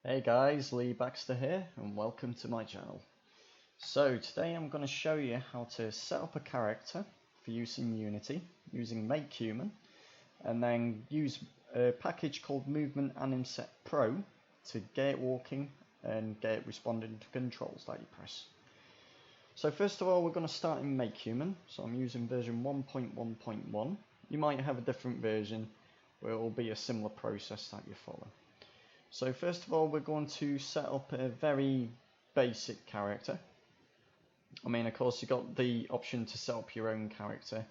Hey guys, Lee Baxter here and welcome to my channel. So today I'm going to show you how to set up a character for use in Unity using Makehuman and then use a package called Movement Animset Pro to get it walking and get it responding to controls that you press. So first of all we're going to start in Makehuman, so I'm using version 1.1.1. You might have a different version where it will be a similar process that you follow. So first of all we're going to set up a very basic character. I mean, of course you've got the option to set up your own character.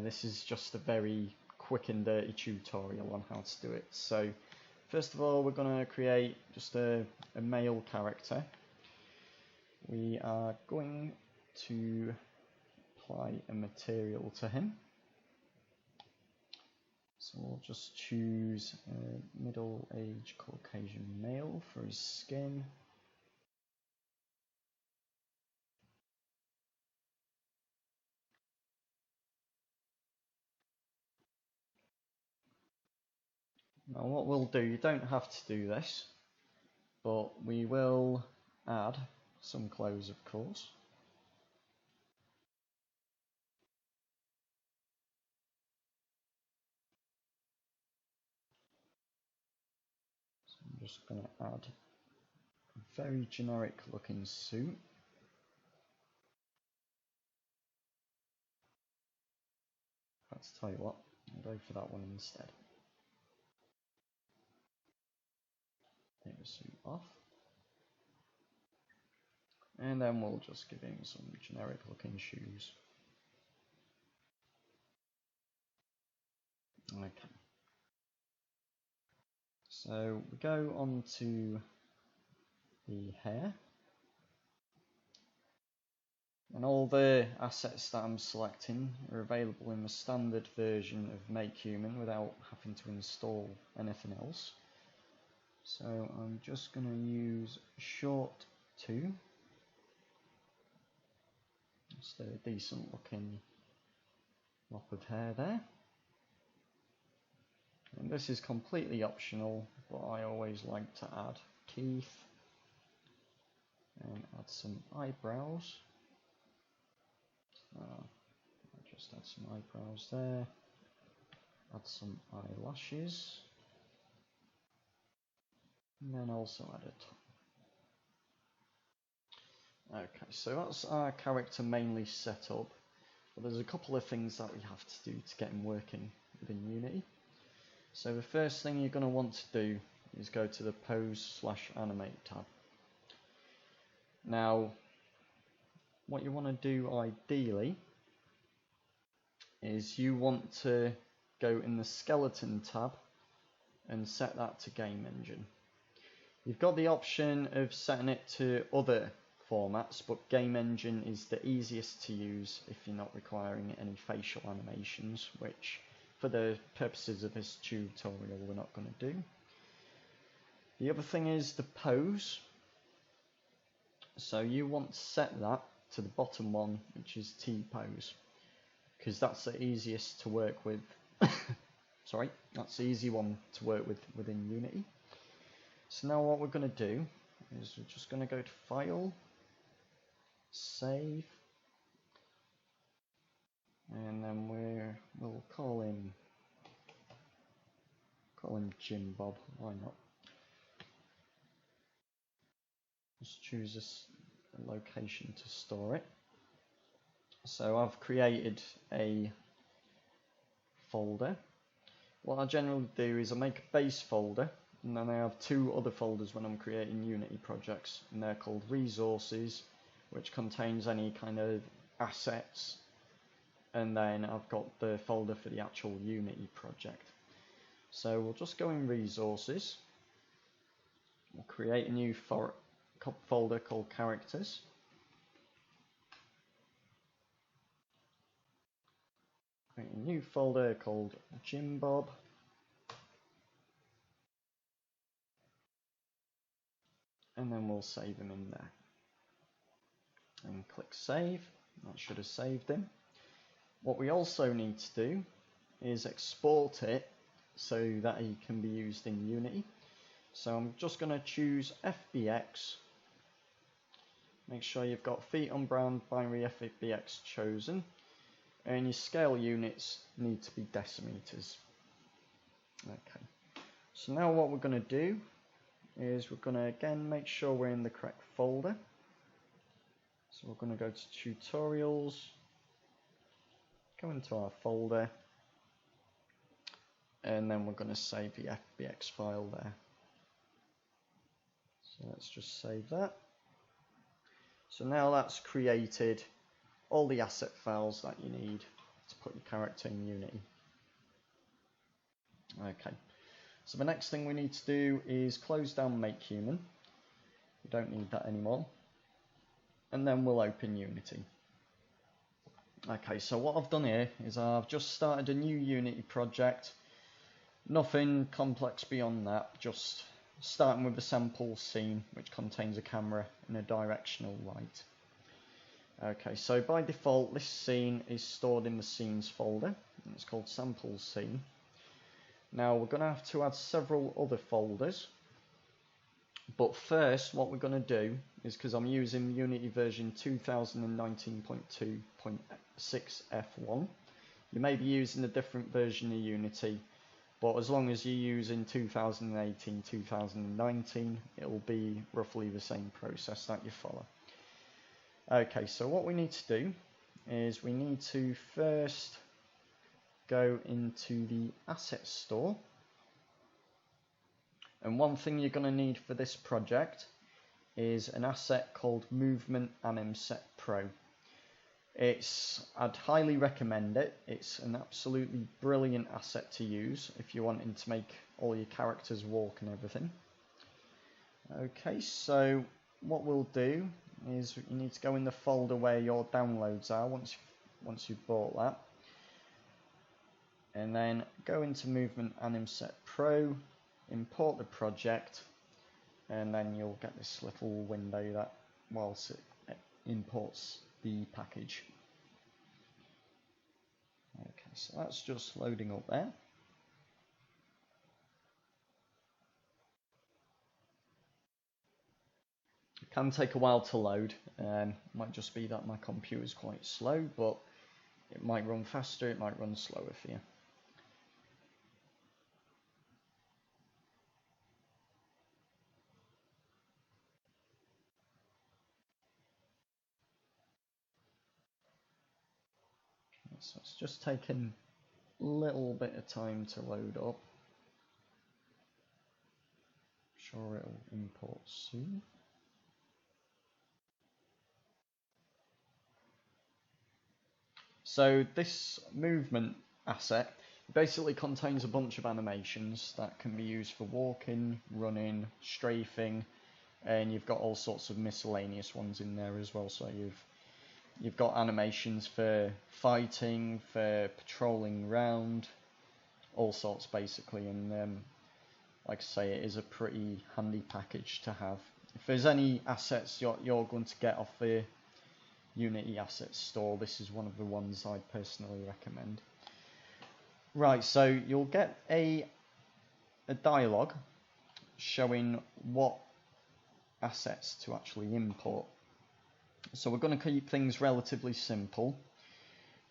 This is just a very quick and dirty tutorial on how to do it. So first of all we're going to create just a male character. We are going to apply a material to him. So we'll just choose a middle-aged Caucasian male for his skin. Now what we'll do, you don't have to do this, but we will add some clothes of course. So I'm just going to add a very generic looking suit. Let's tell you what, I'll go for that one instead. Take the suit off. And then we'll just give him some generic looking shoes. Okay. So we go on to the hair. And all the assets that I'm selecting are available in the standard version of Makehuman without having to install anything else. So I'm just going to use short 2. Just a decent looking mop of hair there. And this is completely optional, but I always like to add teeth and add some eyebrows. I'll just add some eyebrows there, add some eyelashes, and then also add a top. Okay, so that's our character mainly set up, but there's a couple of things that we have to do to get him working within Unity. So the first thing you're going to want to do is go to the Pose/Animate tab. Now, what you want to do ideally is you want to go in the Skeleton tab and set that to Game Engine. You've got the option of setting it to other formats, but Game Engine is the easiest to use if you're not requiring any facial animations, which for the purposes of this tutorial we're not going to do. The other thing is the pose. So you want to set that to the bottom one, which is T-pose, because that's the easiest to work with. Sorry, that's the easy one to work with within Unity. So now what we're going to do is we're just going to go to File, Save, and then we'll call him Jim Bob. Why not? Just choose a location to store it. So I've created a folder. What I generally do is I make a base folder, and then I have 2 other folders when I'm creating Unity projects, and they're called Resources, which contains any kind of assets, and then I've got the folder for the actual Unity project. So we'll just go in Resources, we'll create a new folder called Characters. Create a new folder called Jim Bob. And then we'll save him in there. And click Save. That should have saved him. What we also need to do is export it so that he can be used in Unity. So I'm just going to choose FBX. Make sure you've got feet on ground binary FBX chosen, and your scale units need to be decimeters. Okay, so now what we're going to do is we're going to again make sure we're in the correct folder. So we're going to go to tutorials, go into our folder, and then we're going to save the FBX file there. So let's just save that. So now that's created all the asset files that you need to put your character in Unity. Okay, so the next thing we need to do is close down Makehuman. We don't need that anymore. And then we'll open Unity. Okay, so what I've done here is I've just started a new Unity project. Nothing complex beyond that, just starting with a sample scene which contains a camera and a directional light. Okay, so by default this scene is stored in the scenes folder, and it's called sample scene. Now we're going to add several other folders, but first what we're going to do is, because I'm using Unity version 2019.2.6 F1, you may be using a different version of Unity, but as long as you're using 2018, 2019, it will be roughly the same process that you follow. Okay, so what we need to do is we need to first go into the asset store. And one thing you're going to need for this project is an asset called Movement Animset Pro. I'd highly recommend it. It's an absolutely brilliant asset to use if you're wanting to make all your characters walk and everything. Okay, so what we'll do is you need to go in the folder where your downloads are once you've bought that. And then go into Movement Animset Pro, import the project, and then you'll get this little window that whilst it imports the package. Okay, so that's just loading up there. It can take a while to load. Might just be that my computer is quite slow, but it might run faster, it might run slower for you. So it's just taking a little bit of time to load up. I'm sure it'll import soon. So this movement asset basically contains a bunch of animations that can be used for walking, running, strafing, and you've got all sorts of miscellaneous ones in there as well. So you've got animations for fighting, for patrolling around, all sorts basically, and like I say, it is a pretty handy package to have. If there's any assets you're going to get off the Unity Assets Store, this is one of the ones I'd personally recommend. Right, so you'll get a dialog showing what assets to actually import. So we're going to keep things relatively simple.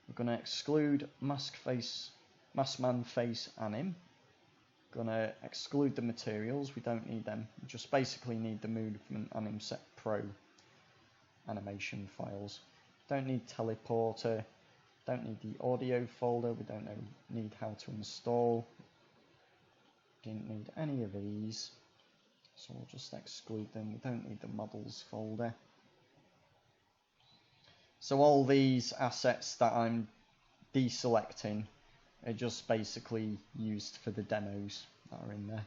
We're going to exclude Maskman Face Anim. Going to exclude the materials, we don't need them. We just basically need the Movement Animset Pro animation files. Don't need teleporter, don't need the audio folder, we don't need how to install. Didn't need any of these, so we'll just exclude them. We don't need the models folder. So all these assets that I'm deselecting are just basically used for the demos that are in there.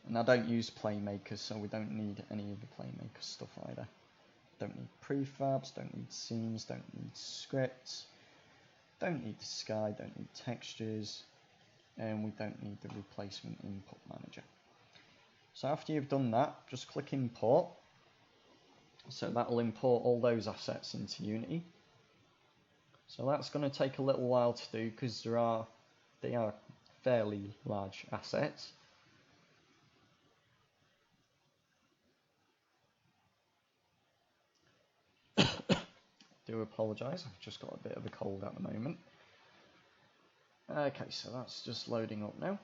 And I don't use Playmaker, so we don't need any of the Playmaker stuff either. Don't need prefabs, don't need scenes, don't need scripts, don't need the sky, don't need textures, and we don't need the replacement input manager. So after you've done that, just click import. So that will import all those assets into Unity. So that's going to take a little while to do because they are fairly large assets. do apologise, I've just got a bit of a cold at the moment. Okay, so that's just loading up now.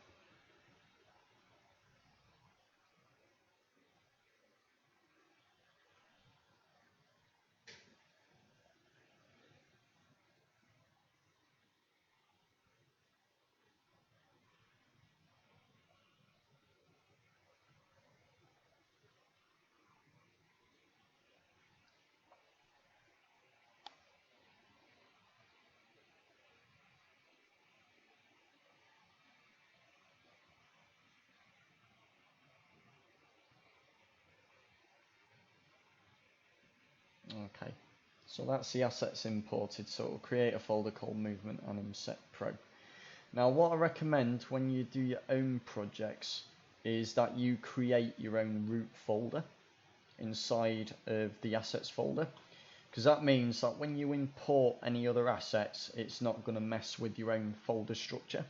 Okay, so that's the assets imported, so it'll create a folder called Movement Animset Pro. Now what I recommend when you do your own projects is that you create your own root folder inside of the assets folder, because that means that when you import any other assets, it's not going to mess with your own folder structure.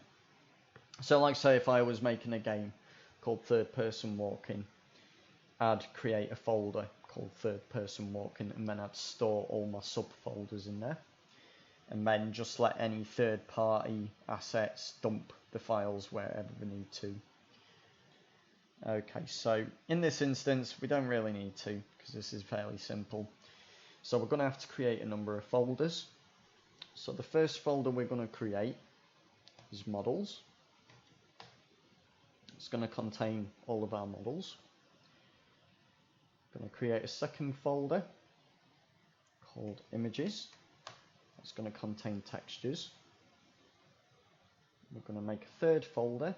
So like say if I was making a game called Third Person Walking, I'd create a folder called Third Person Walking, and then I'd store all my subfolders in there, and then just let any third party assets dump the files wherever they need to. Okay, so in this instance we don't really need to, because this is fairly simple. So we're going to have to create a number of folders. So the first folder we're going to create is models. It's going to contain all of our models. Going to create a second folder called images. It's going to contain textures. We're going to make a third folder,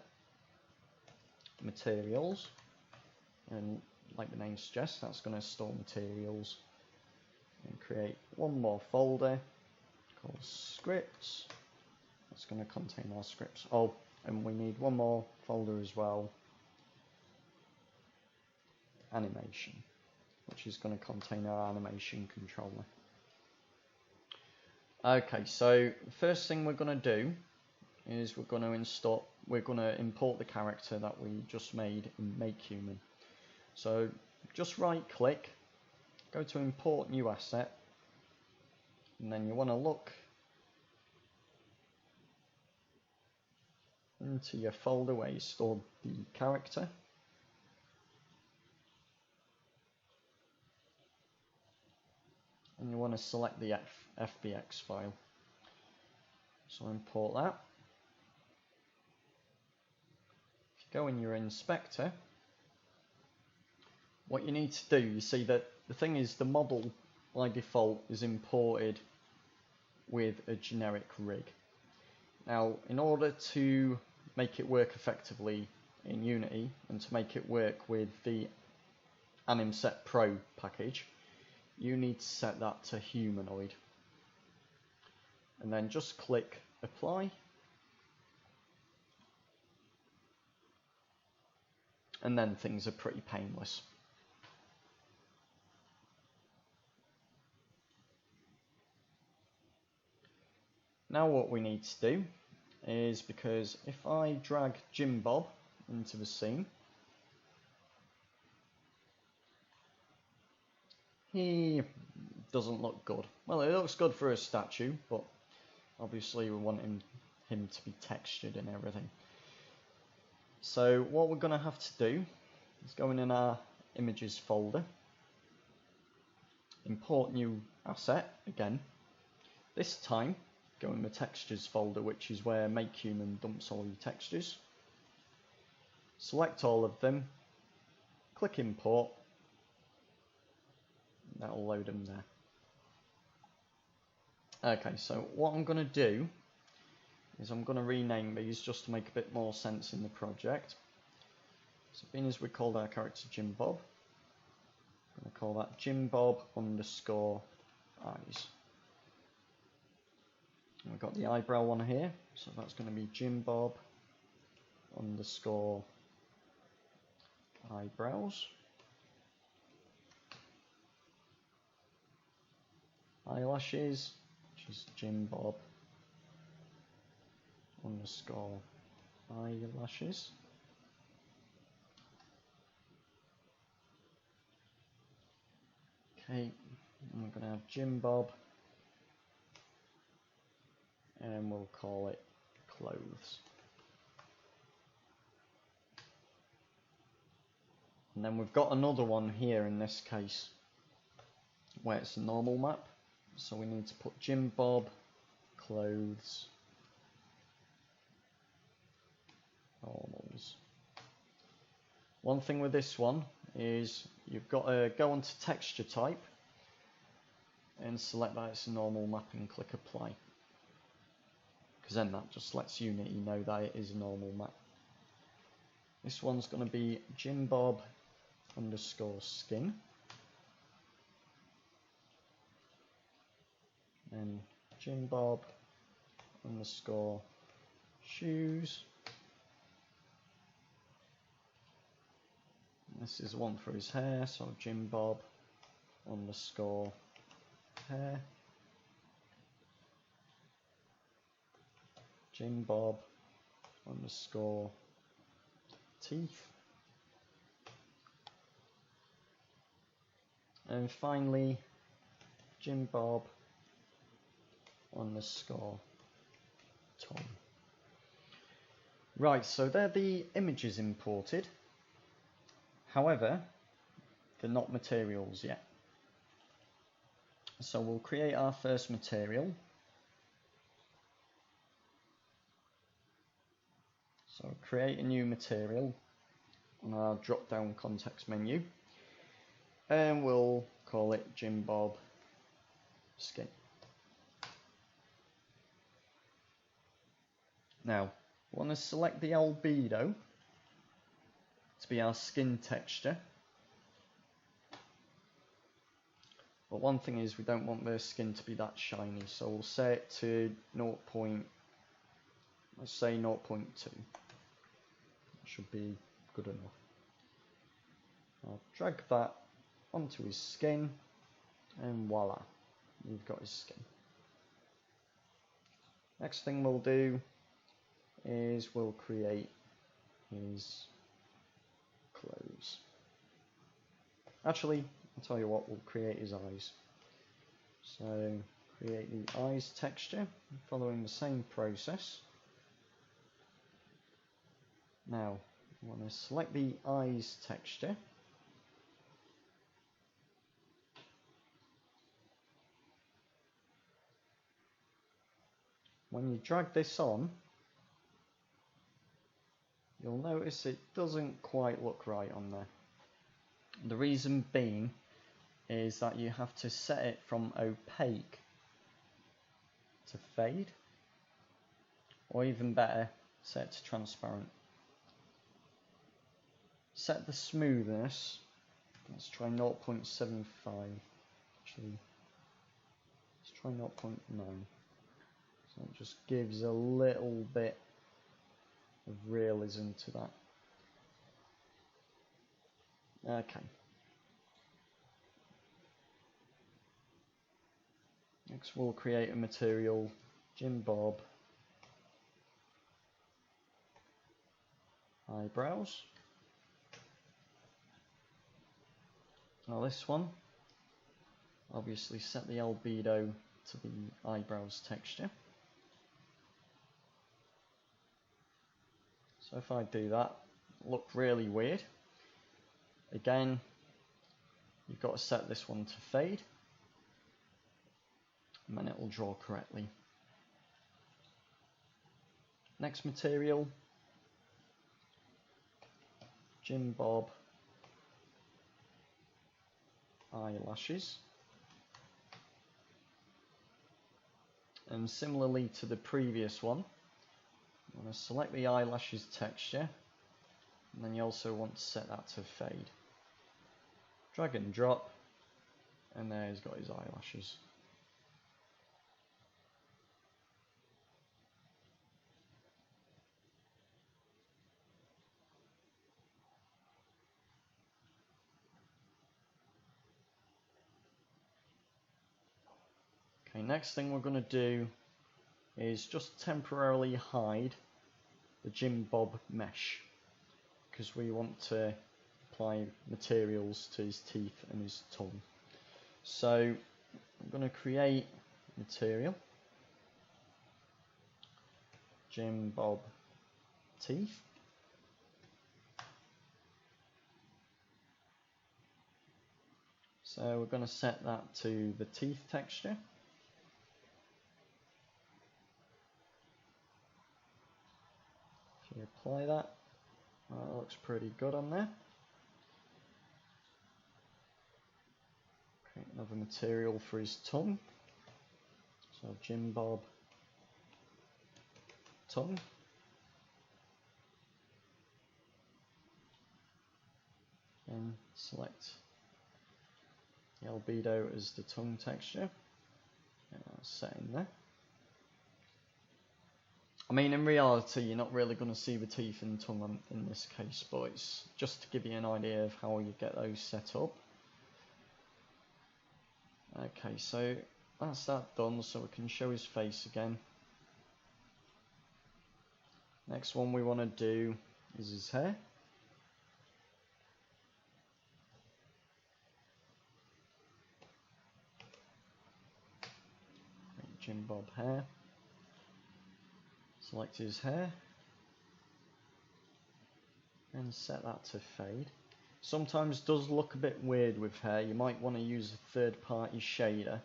materials, and like the name suggests, that's going to store materials. And create one more folder called scripts. That's going to contain our scripts. Oh, and we need one more folder as well, animation, which is going to contain our animation controller. Okay, so the first thing we're going to do is we're going to import the character that we just made in Makehuman. So just right click, go to import new asset, and then you want to look into your folder where you stored the character. And you want to select the FBX file. So import that. If you go in your inspector, what you need to do, you see that the thing is the model by default is imported with a generic rig. Now in order to make it work effectively in Unity and to make it work with the Animset Pro package, you need to set that to humanoid, and then just click apply, and then things are pretty painless. Now what we need to do is, because if I drag Jim Bob into the scene, he doesn't look good. Well, it looks good for a statue, but obviously we want him to be textured and everything. So what we're going to have to do is go in our images folder, import new asset again. This time go in the textures folder, which is where Makehuman dumps all your textures. Select all of them, click import. That'll load them there. Okay, so what I'm going to do is I'm going to rename these just to make a bit more sense in the project. So being as we called our character Jim Bob, I'm going to call that Jim Bob underscore eyes. And we've got the eyebrow one here, so that's going to be Jim Bob underscore eyebrows. Eyelashes, which is Jim Bob underscore eyelashes. Okay, I'm going to have Jim Bob and we'll call it clothes. And then we've got another one here in this case where it's a normal map, so we need to put Jim Bob clothes normals. One thing with this one is you've got to go onto texture type and select that it's a normal map and click apply, because then that just lets Unity know that it is a normal map. This one's going to be Jim Bob underscore skin, and Jim Bob underscore shoes. This is one for his hair, so Jim Bob underscore hair, Jim Bob underscore teeth, and finally Jim Bob underscore tongue. Right, so they're the images imported. However, they're not materials yet. So we'll create our first material. So create a new material on our drop down context menu, and we'll call it Jim Bob skin. Now, we want to select the albedo to be our skin texture. But one thing is we don't want the skin to be that shiny, so we'll set it to 0. Let's say 0.2. That should be good enough. I'll drag that onto his skin, and voila, you've got his skin. Next thing we'll do is we'll create his clothes. Actually, I'll tell you what, we'll create his eyes. So create the eyes texture following the same process. Now I want to select the eyes texture, when you drag this on, you'll notice it doesn't quite look right on there. The reason being is that you have to set it from opaque to fade, or even better, set it to transparent. Set the smoothness, let's try 0.75, actually, let's try 0.9, so it just gives a little bit of realism to that. Okay. Next we'll create a material, Jim Bob eyebrows. Now this one, obviously set the albedo to the eyebrows texture. So if I do that, it'll look really weird. Again, you've got to set this one to fade, and then it will draw correctly. Next material, Jim Bob eyelashes. And similarly to the previous one, I'm going to select the eyelashes texture, and then you also want to set that to fade. Drag and drop, and there he's got his eyelashes. Okay, next thing we're going to do is just temporarily hide the Jim Bob mesh, because we want to apply materials to his teeth and his tongue. So I'm going to create material, Jim Bob teeth. So we're going to set that to the teeth texture. If you apply that, that looks pretty good on there. Create another material for his tongue. So Jim Bob tongue. And select the albedo as the tongue texture. And I'll set in there. I mean, in reality, you're not really going to see the teeth and tongue in this case, but it's just to give you an idea of how you get those set up. Okay, so that's that done, so we can show his face again. Next one we want to do is his hair. Jim Bob hair. Select his hair and set that to fade. Sometimes it does look a bit weird with hair. You might want to use a third-party shader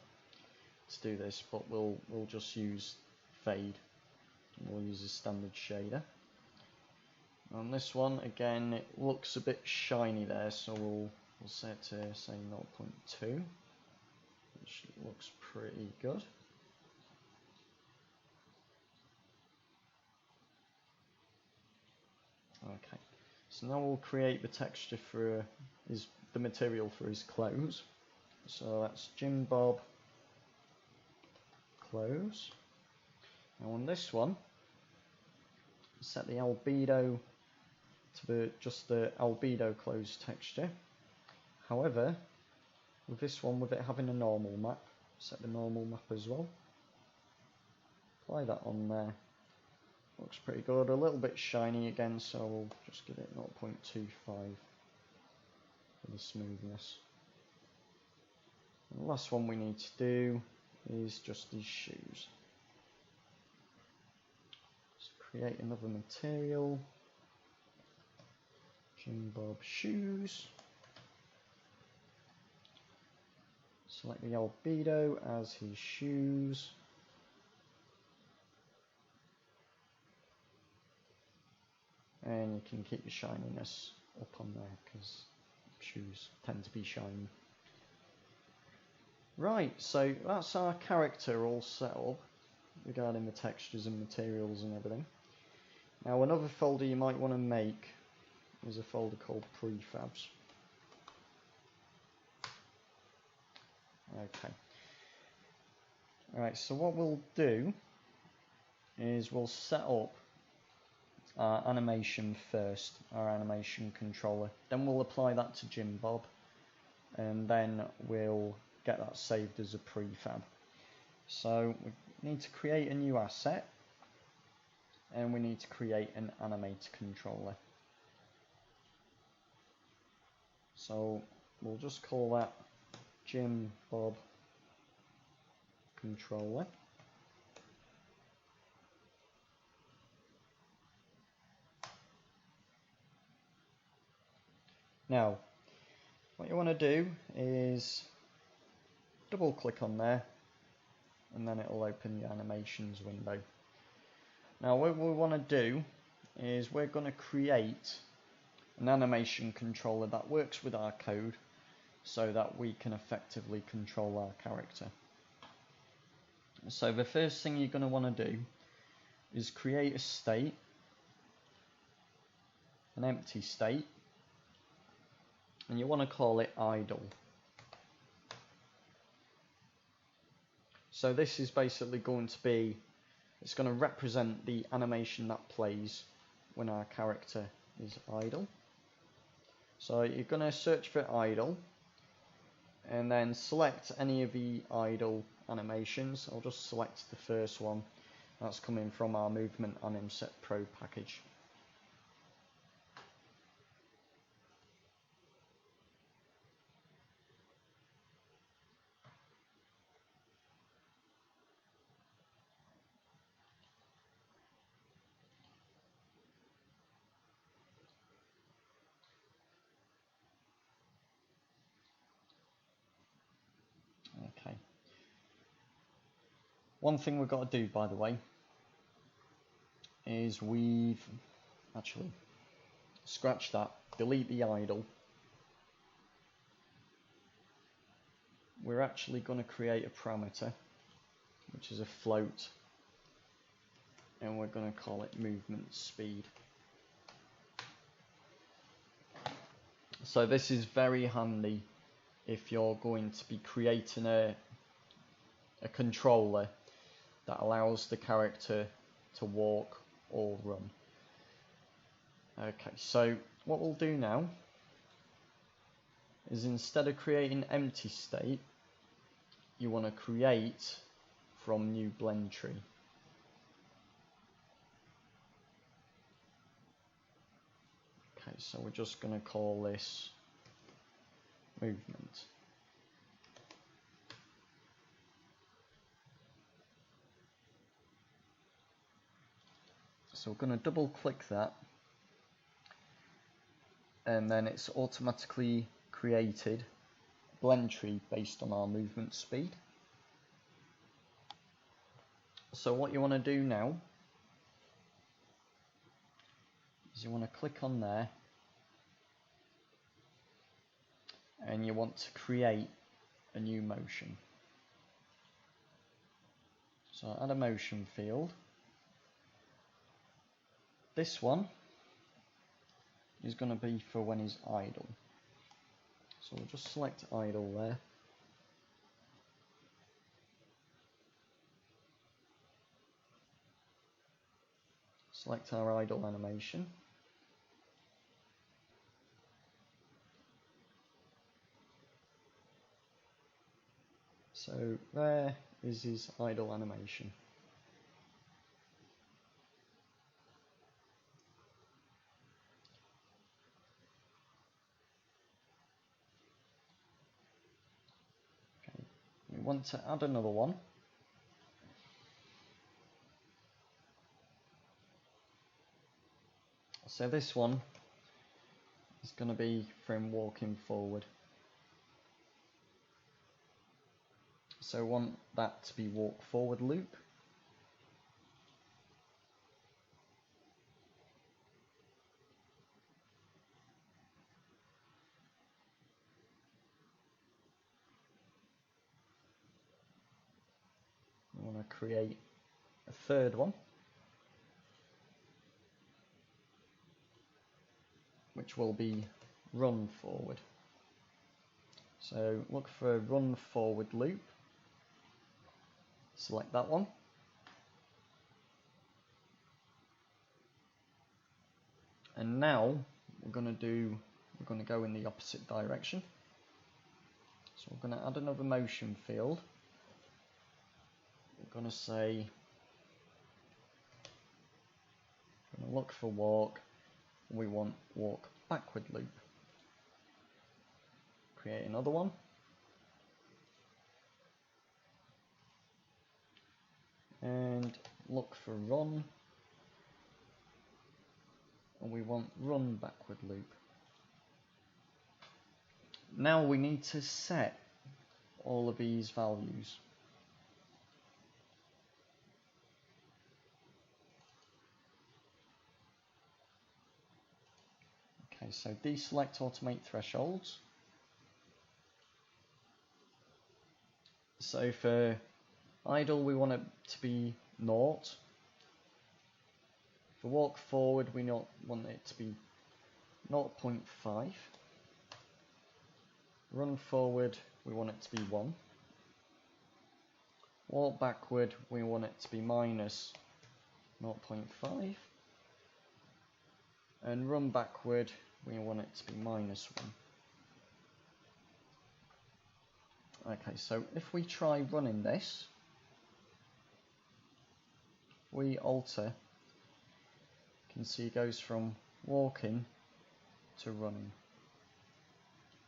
to do this, but we'll just use fade. We'll use a standard shader. On this one, again, it looks a bit shiny there, so we'll set to say 0.2, which looks pretty good. Okay, so now we'll create the texture for the material for his clothes. So that's Jim Bob clothes. Now on this one, set the albedo to just the albedo clothes texture. However, with this one, with it having a normal map, set the normal map as well. Apply that on there. Looks pretty good, a little bit shiny again, so we'll just give it 0.25 for the smoothness. And the last one we need to do is just these shoes. So create another material, Jim Bob shoes. Select the albedo as his shoes. And you can keep the shininess up on there because shoes tend to be shiny. Right, so that's our character all set up regarding the textures and materials and everything. Now another folder you might want to make is a folder called prefabs. Okay. Alright, so what we'll do is we'll set up our animation first, our animation controller. Then we'll apply that to Jim Bob, and then we'll get that saved as a prefab. So we need to create a new asset, and we need to create an animate controller. So we'll just call that Jim Bob controller. Now, what you want to do is double click on there, and then it will open the animations window. Now what we want to do is we're going to create an animation controller that works with our code so that we can effectively control our character. So the first thing you're going to want to do is create a state, an empty state, and you want to call it idle. So this is basically going to be, it's going to represent the animation that plays when our character is idle. So you're going to search for idle and then select any of the idle animations. I'll just select the first one. That's coming from our Movement Animset Pro package. Okay. One thing we've got to do, by the way, is we've actually scratched that, delete the idle. We're actually going to create a parameter, which is a float, and we're going to call it movement speed. So this is very handy if you're going to be creating a controller that allows the character to walk or run. Okay, so what we'll do now is, instead of creating empty state, you want to create from new blend tree. Okay, so we're just going to call this movement. So we're going to double click that, and then it's automatically created a blend tree based on our movement speed. So what you want to do now is you want to click on there, and you want to create a new motion. So add a motion field. This one is going to be for when he's idle. So we'll just select idle there. Select our idle animation. So there is his idle animation. Okay. We want to add another one. So this one is going to be from walking forward. So I want that to be walk forward loop. I want to create a third one, which will be run forward. So look for a run forward loop. Select that one. And now we're going to go in the opposite direction. So we're going to add another motion field. We're going to say, we're going to look for walk. We want walk backward loop. Create another one. And look for run, and we want run backward loop. Now we need to set all of these values. Okay, so deselect automate thresholds. So for idle, we want it to be 0. For walk forward, we want it to be 0.5. Run forward, we want it to be 1. Walk backward, we want it to be minus 0.5. And run backward, we want it to be minus 1. Okay, so if we try running this, we alter, you can see it goes from walking to running.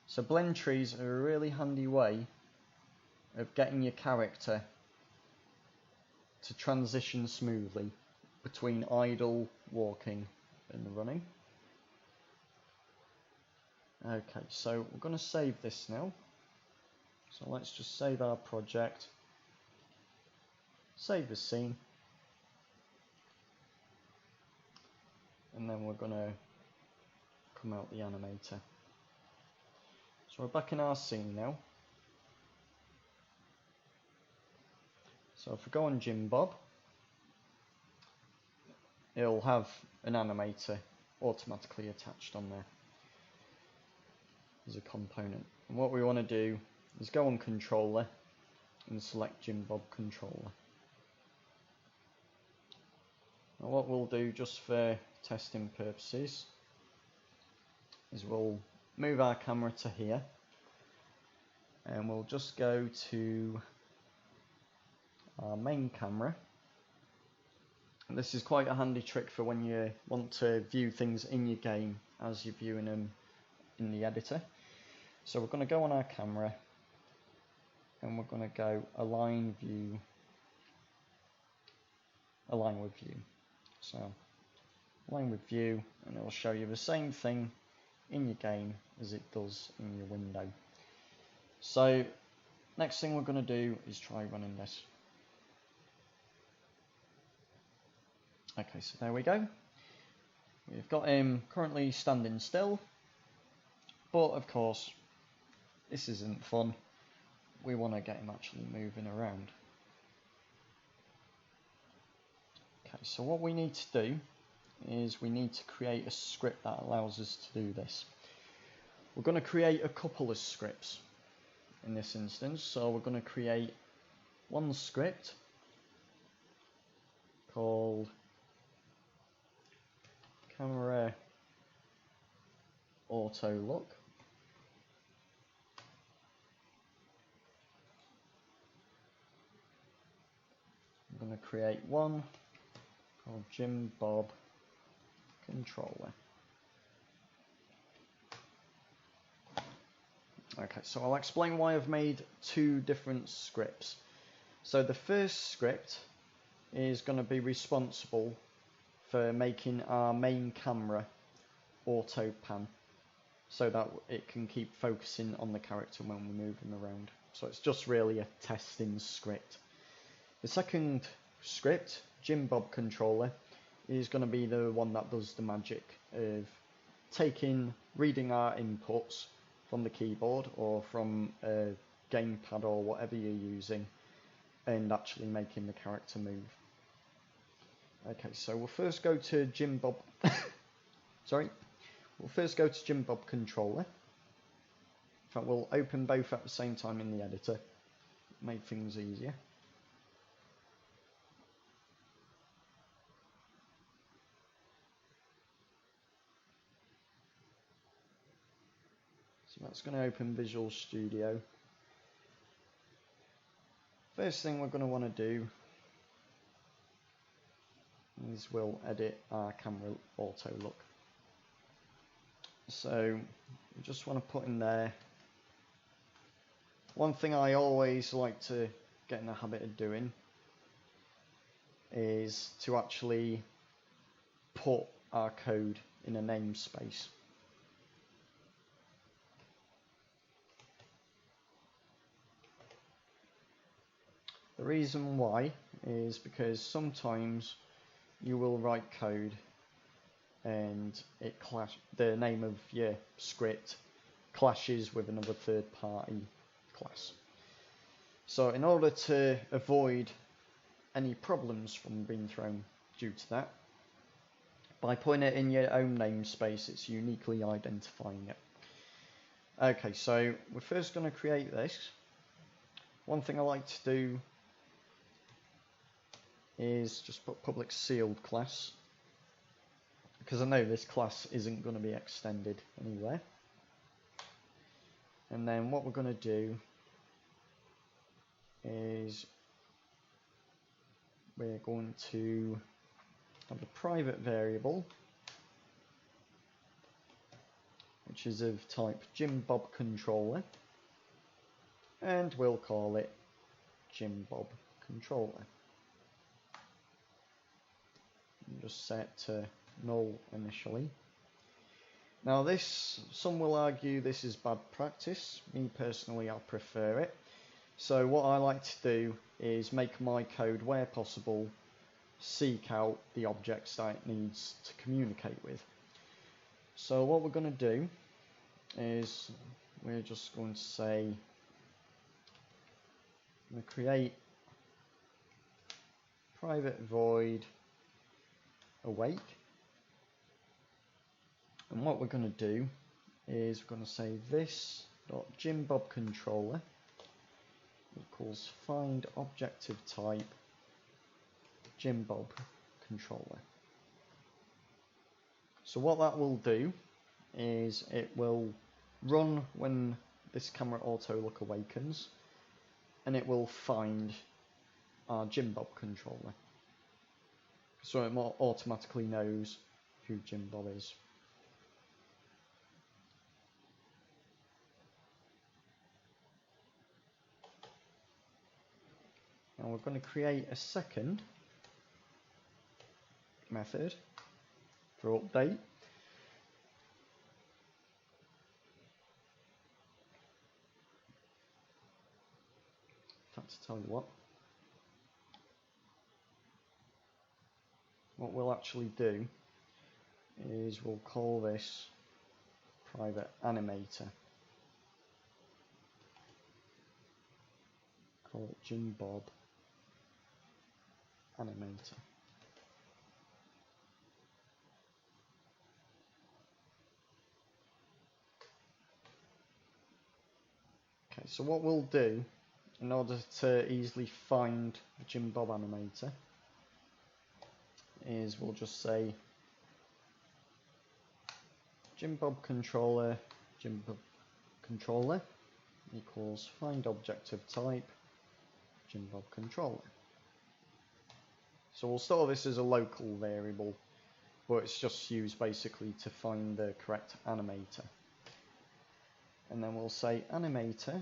So blend trees are a really handy way of getting your character to transition smoothly between idle, walking and running. Okay, so we're going to save this now. So let's just save our project, save the scene, and then we're going to come out the animator. So we're back in our scene now. So if we go on Jim Bob, it'll have an animator automatically attached on there as a component. And what we want to do is go on controller and select Jim Bob controller. Now what we'll do, just for testing purposes, is we'll move our camera to here and we'll just go to our main camera. And this is quite a handy trick for when you want to view things in your game as you're viewing them in the editor. So we're going to go on our camera and we're going to go align view, align with view. So align with view, and it will show you the same thing in your game as it does in your window. So next thing we're going to do is try running this. Okay, so there we go. We've got him currently standing still, but of course this isn't fun. We want to get him actually moving around. Okay, so what we need to do is we need to create a script that allows us to do this. We're going to create a couple of scripts in this instance. So we're going to create one script called camera auto look. I'm going to create one called Jim Bob controller. Okay, so I'll explain why I've made two different scripts. So the first script is going to be responsible for making our main camera auto pan so that it can keep focusing on the character when we move them around. So it's just really a testing script. The second script, Jim Bob controller, is going to be the one that does the magic of reading our inputs from the keyboard or from a gamepad or whatever you're using and actually making the character move. Okay, so we'll first go to Jim Bob we'll first go to Jim Bob controller. In fact, we'll open both at the same time in the editor, make things easier. So that's going to open Visual Studio. First thing we're going to want to do is we'll edit our camera auto look. So we just want to put in there, one thing I always like to get in the habit of doing is to actually put our code in a namespace. The reason why is because sometimes you will write code and the name of your script clashes with another third-party class. So in order to avoid any problems from being thrown due to that, by putting it in your own namespace, it's uniquely identifying it. Okay, so we're first going to create this. One thing I like to do is just put public sealed class, because I know this class isn't going to be extended anywhere. And then what we're going to do is we're going to have a private variable which is of type Jim Bob controller, and we'll call it Jim Bob controller. And just set to null initially. Now this, some will argue this is bad practice. Me personally, I prefer it. So what I like to do is make my code, where possible, seek out the objects that it needs to communicate with. So what we're going to do is we're just going to say, I'm going to create private void awake, and what we're going to do is we're going to say this dot Jimbob controller equals find objective type Jimbob controller. So what that will do is it will run when this camera auto look awakens, and it will find our Jimbob controller. So it automatically knows who Jimbob is. Now we're going to create a second method for update. In fact, to tell you what we'll actually do is we'll call this private animator. Call it Jimbob animator. Okay, so what we'll do in order to easily find the Jimbob animator is we'll just say Jimbob controller equals find objective type Jimbob controller. So we'll store this as a local variable, but it's just used basically to find the correct animator. And then we'll say animator,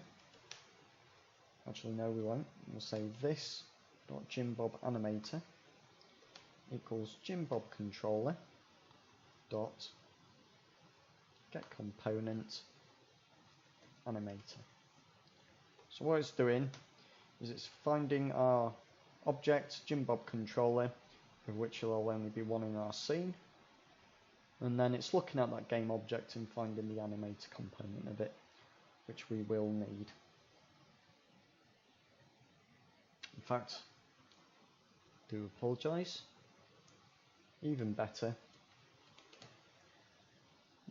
actually no we won't, we'll say this dot Jimbob animator equals Jimbob controller dot get component animator. So what it's doing is it's finding our object Jimbob controller, of which there will only be one in our scene, and then it's looking at that game object and finding the animator component of it, which we will need. In fact, I do apologise. Even better,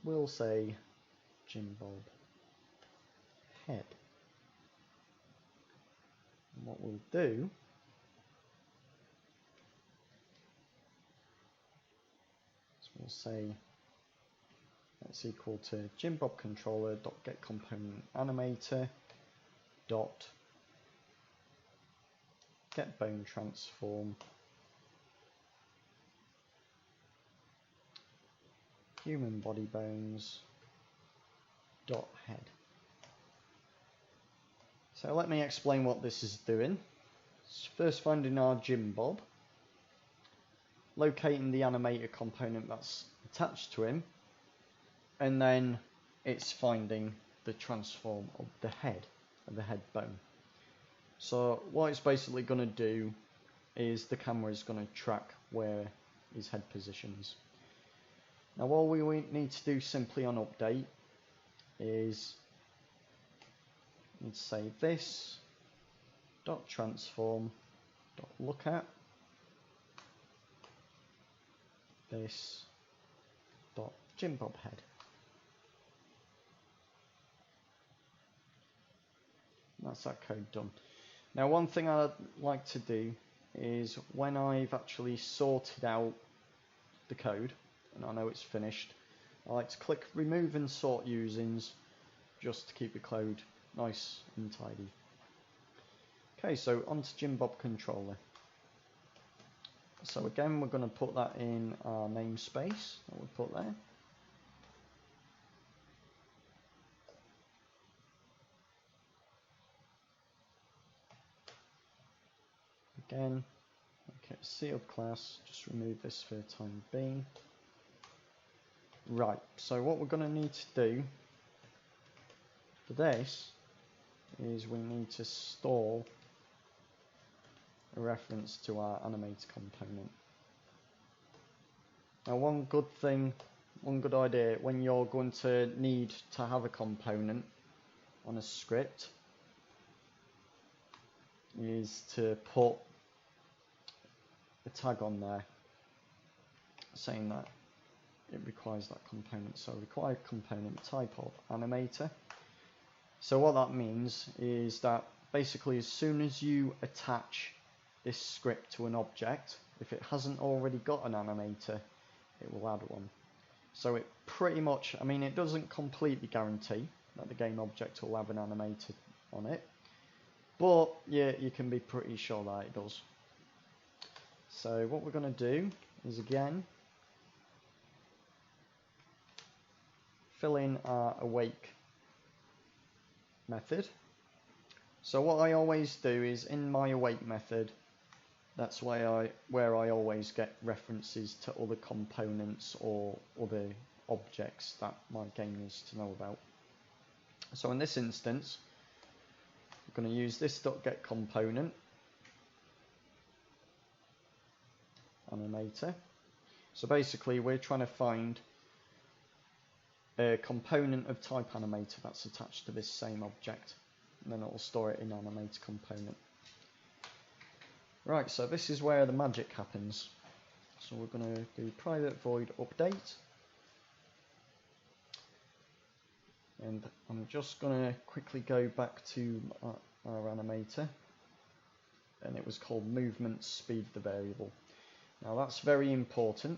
we'll say Jimbob head. And what we'll do is we'll say that's equal to Jimbob controller dot get component animator dot get bone transform human body bones dot head. So let me explain what this is doing. It's first finding our Jimbob, locating the animator component that's attached to him, and then it's finding the transform of the head bone. So what it's basically going to do is the camera is going to track where his head positions. Now all we need to do simply on update is need to say this dot transform dot look at this dot Jimbob head. That's that code done. Now one thing I'd like to do is when I've actually sorted out the code and I know it's finished, I like to click remove and sort usings just to keep the code nice and tidy. Okay, so onto Jimbob controller. So again, we're going to put that in our namespace that we put there. Again, okay, sealed class, just remove this for the time being. Right, so what we're going to need to do for this is we need to store a reference to our animator component. Now one good idea when you're going to need to have a component on a script is to put a tag on there saying that it requires that component. So required component type of animator. So what that means is that basically as soon as you attach this script to an object, if it hasn't already got an animator, it will add one. So it pretty much, I mean, it doesn't completely guarantee that the game object will have an animator on it, but yeah, you can be pretty sure that it does. So what we're going to do is again fill in our awake method. So what I always do is in my awake method, that's where I always get references to other components or other objects that my game needs to know about. So in this instance, I'm going to use this .get component animator. So basically we're trying to find a component of type animator that's attached to this same object, and then it will store it in animator component. Right, so this is where the magic happens. So we're going to do private void update, and I'm just going to quickly go back to our animator, and it was called movement speed, the variable. Now that's very important,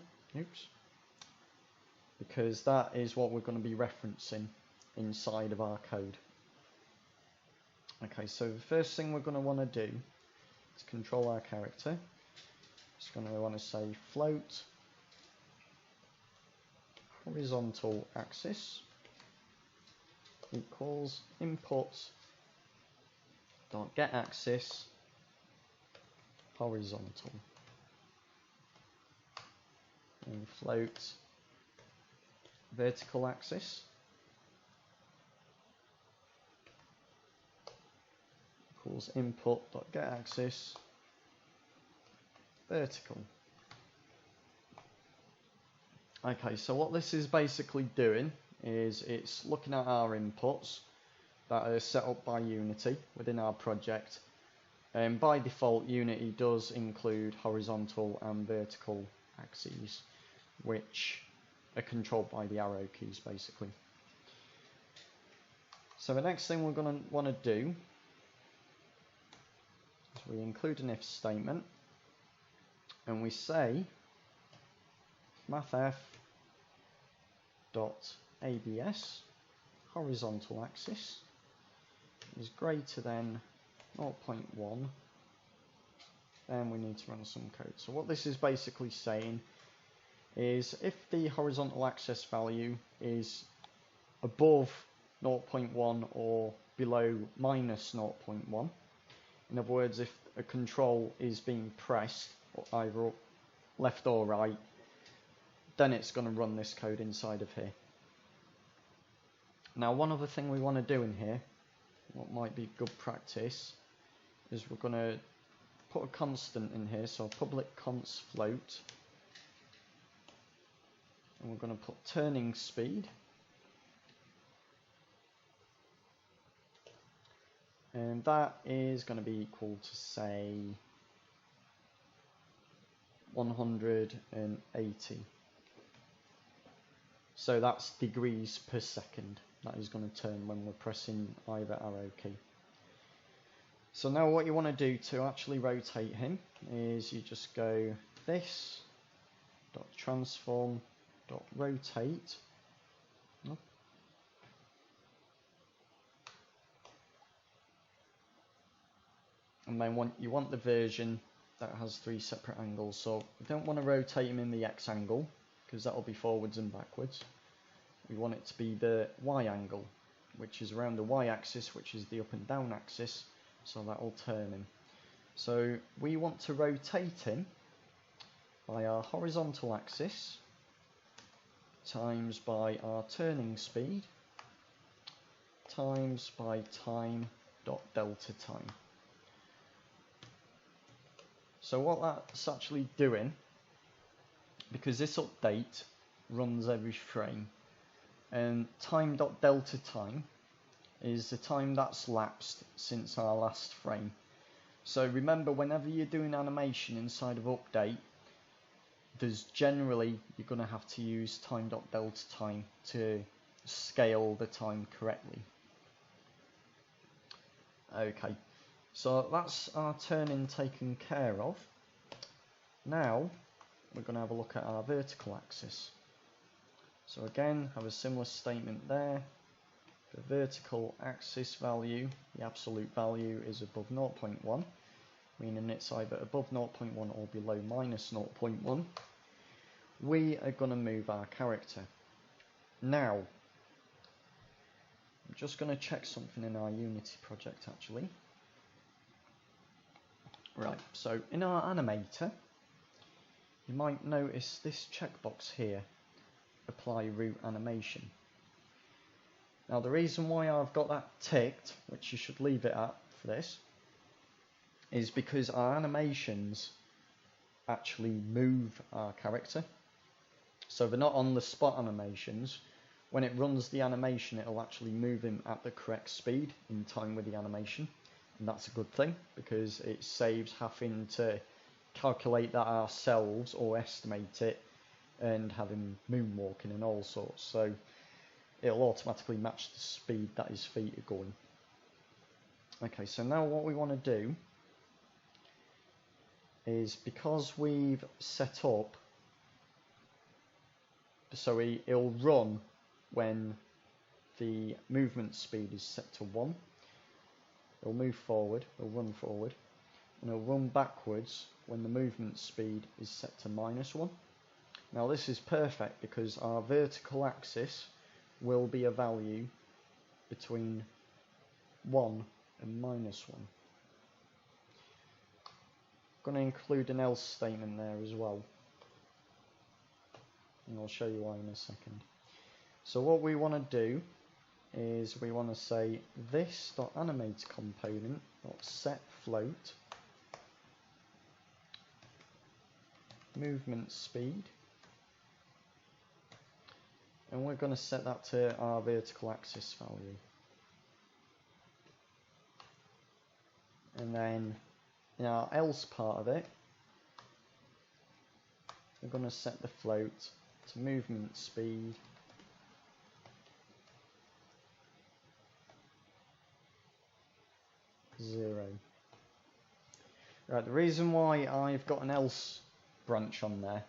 because that is what we're going to be referencing inside of our code. Okay, so the first thing we're going to want to do is control our character. It's going to want to say float horizontal axis equals input dot get axis horizontal, and float vertical axis equals input dot get axis vertical. Okay, so what this is basically doing is it's looking at our inputs that are set up by Unity within our project, and by default Unity does include horizontal and vertical axes, which are controlled by the arrow keys basically. So the next thing we're going to want to do is we include an if statement, and we say mathf dot abs horizontal axis is greater than 0.1, then we need to run some code. So what this is basically saying is if the horizontal axis value is above 0.1 or below minus 0.1, in other words, if a control is being pressed either left or right, then it's going to run this code inside of here. Now one other thing we want to do in here, what might be good practice, is we're going to put a constant in here, so public const float, and we're going to put turning speed, and that is going to be equal to say 180. So that's degrees per second. That is going to turn when we're pressing either arrow key. So now what you want to do to actually rotate him is you just go this dot transform dot rotate, and then you want the version that has 3 separate angles. So we don't want to rotate him in the X angle because that will be forwards and backwards. We want it to be the Y angle, which is around the Y axis, which is the up and down axis, so that will turn him. So we want to rotate him by our horizontal axis times by our turning speed times by time time.delta time. So what that's actually doing, because this update runs every frame, and time.delta time is the time that's lapsed since our last frame. So remember, whenever you're doing animation inside of update, there's generally, you're going to have to use time.delta time to scale the time correctly. Okay, so that's our turning taken care of. Now we're going to have a look at our vertical axis. So again, have a similar statement there. The vertical axis value, the absolute value, is above 0.1, meaning it's either above 0.1 or below minus 0.1. We are going to move our character. Now, I'm just going to check something in our Unity project actually. Right, so in our animator, you might notice this checkbox here, apply root animation. Now the reason why I've got that ticked, which you should leave it at for this, is because our animations actually move our character. So they're not on the spot animations. When it runs the animation, it'll actually move him at the correct speed in time with the animation. And that's a good thing, because it saves having to calculate that ourselves or estimate it and have him moonwalking and all sorts. So it'll automatically match the speed that his feet are going. Okay, so now what we want to do is, because we've set up so it'll run when the movement speed is set to 1. It'll move forward, it'll run forward, and it'll run backwards when the movement speed is set to -1. Now this is perfect because our vertical axis will be a value between 1 and -1. I'm going to include an else statement there as well, and I'll show you why in a second. So what we want to do is we want to say this.animate component .set float movement speed, and we're going to set that to our vertical axis value. And then in our else part of it, we're going to set the float to movement speed (0). Right, the reason why I've got an else branch on there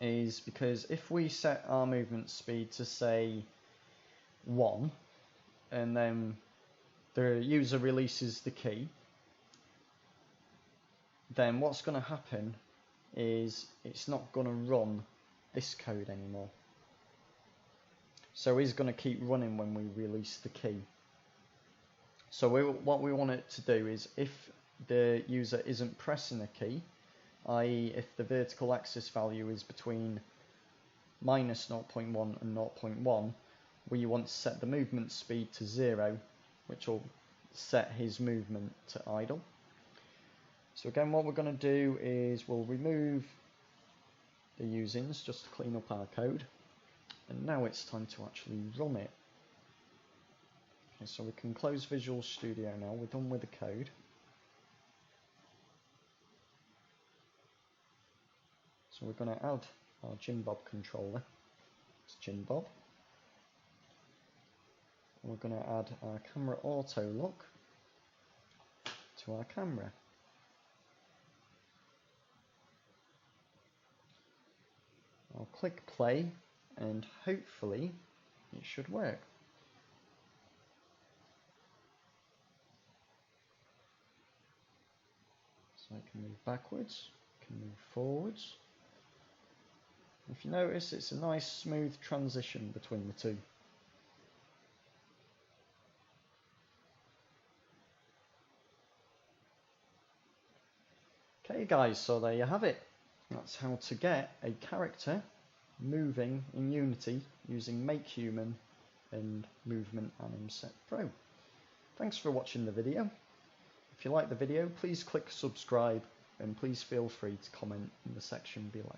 is because if we set our movement speed to say 1 and then the user releases the key, then what's going to happen is it's not going to run this code anymore. So it's going to keep running when we release the key. So what we want it to do is, if the user isn't pressing a key, i.e. if the vertical axis value is between -0.1 and 0.1, we want to set the movement speed to 0, which will set his movement to idle. So again, what we're going to do is we'll remove the usings just to clean up our code, and now it's time to actually run it. Okay, so we can close Visual Studio now, we're done with the code. So we're going to add our Jimbob controller, it's Jimbob. We're going to add our camera auto look to our camera. I'll click play and hopefully it should work. So I can move backwards, I can move forwards. If you notice, it's a nice smooth transition between the two. Okay guys, so there you have it. That's how to get a character moving in Unity using Makehuman and Movement Animset Pro. Thanks for watching the video. If you like the video, please click subscribe and please feel free to comment in the section below.